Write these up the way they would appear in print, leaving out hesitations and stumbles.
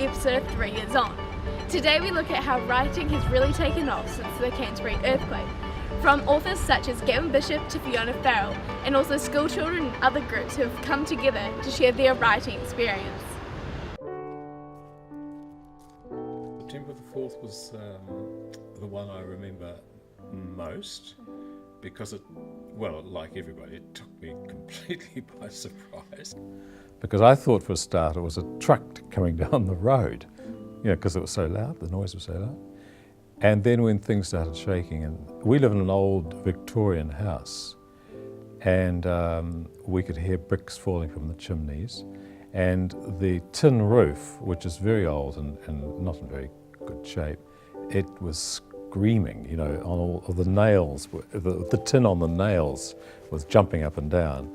episode 3 is on. Today we look at how writing has really taken off since the Canterbury earthquake, from authors such as Gavin Bishop to Fiona Farrell, and also school children and other groups who have come together to share their writing experience. September the 4th was the one I remember most, because like everybody, it took me completely by surprise. Because I thought for a start it was a truck coming down the road, because it was so loud, the noise was so loud. And then when things started shaking, and we live in an old Victorian house, and we could hear bricks falling from the chimneys, and the tin roof, which is very old and not in very good shape, it was screaming, on all of the nails, the tin on the nails was jumping up and down,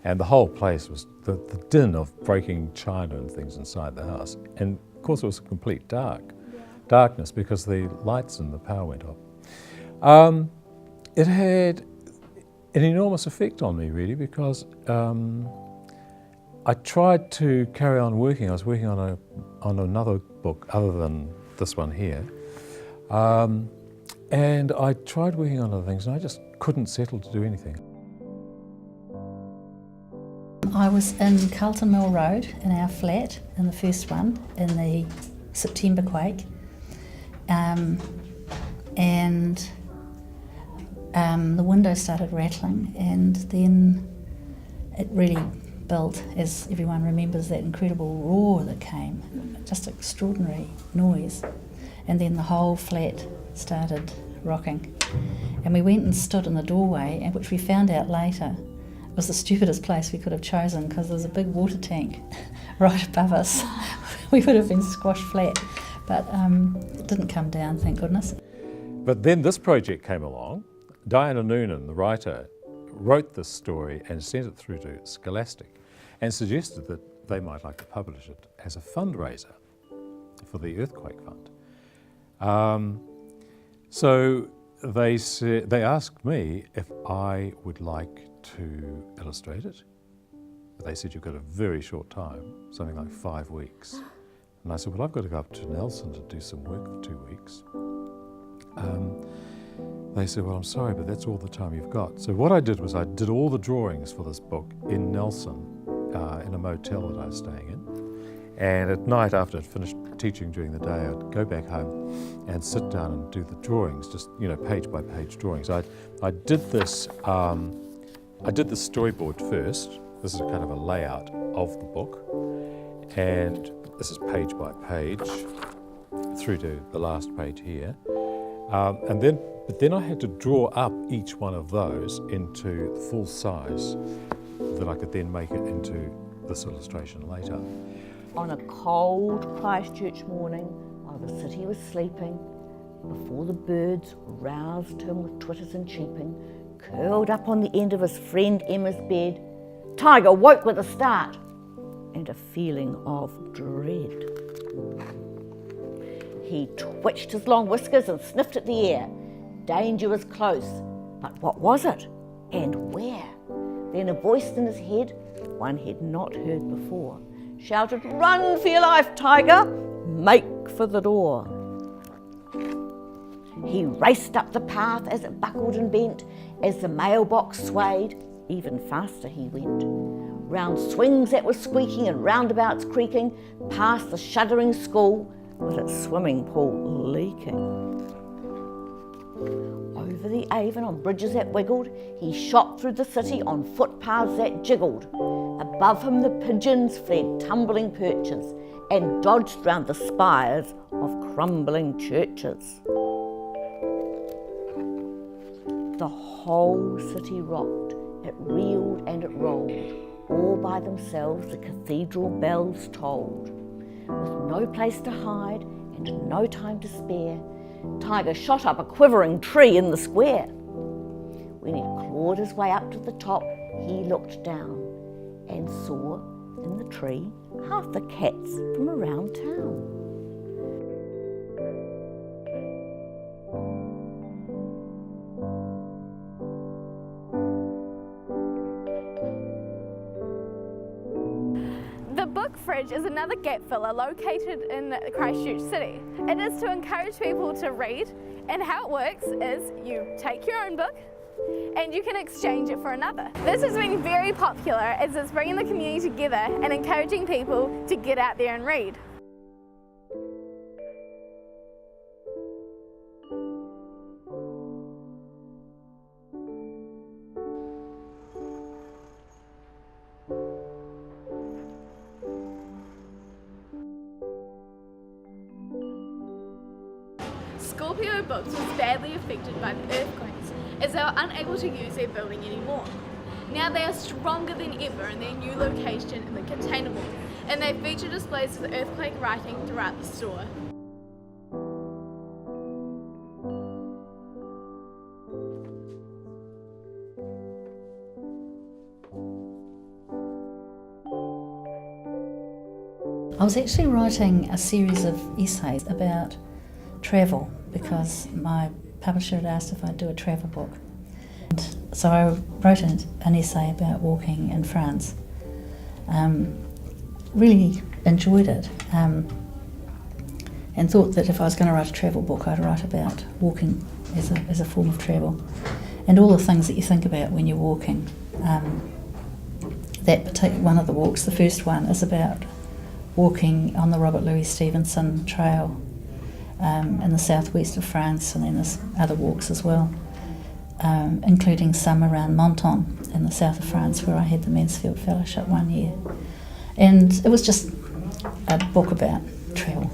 and the whole place was the din of breaking china and things inside the house. And of course it was complete darkness because the lights and the power went off. It had an enormous effect on me, really, because I tried to carry on working. I was working on another book other than this one here. And I tried working on other things, and I just couldn't settle to do anything. I was in Carlton Mill Road in our flat, in the first one, in the September quake. And the windows started rattling, and then it really built, as everyone remembers, that incredible roar that came, just extraordinary noise. And then the whole flat started rocking. And we went and stood in the doorway, which we found out later was the stupidest place we could have chosen, because there was a big water tank right above us. We would have been squashed flat, but it didn't come down, thank goodness. But then this project came along. Diana Noonan, the writer, wrote this story and sent it through to Scholastic and suggested that they might like to publish it as a fundraiser for the Earthquake Fund. So they asked me if I would like to illustrate it. But they said, you've got a very short time, something like 5 weeks. And I said, well, I've got to go up to Nelson to do some work for 2 weeks. They said, well, I'm sorry, but that's all the time you've got. So what I did was I did all the drawings for this book in Nelson, in a motel that I was staying in. And at night, after I'd finished teaching during the day, I'd go back home and sit down and do the drawings, just page by page drawings. I did this. I did the storyboard first. This is a kind of a layout of the book, and this is page by page through to the last page here. But then I had to draw up each one of those into the full size that I could then make it into this illustration later. On a cold Christchurch morning, while the city was sleeping, before the birds roused him with twitters and cheeping, curled up on the end of his friend Emma's bed, Tiger woke with a start and a feeling of dread. He twitched his long whiskers and sniffed at the air. Danger was close, but what was it and where? Then a voice in his head, one he'd not heard before, shouted, "Run for your life, Tiger! Make for the door!" He raced up the path as it buckled and bent, as the mailbox swayed, even faster he went. Round swings that were squeaking and roundabouts creaking, past the shuddering school with its swimming pool leaking. Over the Avon on bridges that wiggled, he shot through the city on footpaths that jiggled. Above him the pigeons fled tumbling perches and dodged round the spires of crumbling churches. The whole city rocked, it reeled and it rolled. All by themselves the cathedral bells tolled. With no place to hide and no time to spare, Tiger shot up a quivering tree in the square. When he clawed his way up to the top, he looked down and saw in the tree half the cats from around town. The book Book Fridge is another gap filler located in Christchurch City. It is to encourage people to read, and how it works is you take your own book and you can exchange it for another. This has been very popular as it's bringing the community together and encouraging people to get out there and read. Scorpio Books was badly affected by the earthquakes as they were unable to use their building anymore. Now they are stronger than ever in their new location in the container mall, and they feature displays of the earthquake writing throughout the store. I was actually writing a series of essays about travel because my publisher had asked if I'd do a travel book. And so I wrote an essay about walking in France. Really enjoyed it and thought that if I was going to write a travel book, I'd write about walking as a form of travel and all the things that you think about when you're walking. One of the walks, the first one, is about walking on the Robert Louis Stevenson Trail in the southwest of France, and then there's other walks as well, including some around Menton in the south of France where I had the Mansfield Fellowship one year. And it was just a book about travel,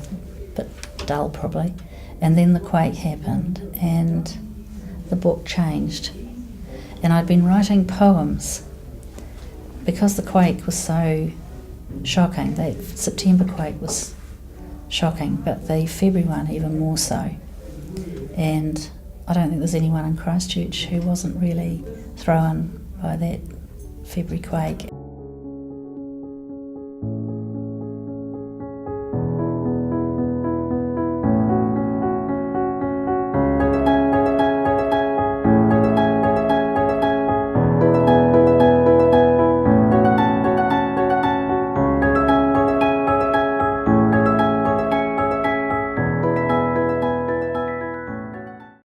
but dull probably. And then the quake happened and the book changed. And I'd been writing poems because the quake was so shocking. The September quake was shocking, but the February one even more so. And I don't think there's anyone in Christchurch who wasn't really thrown by that February quake.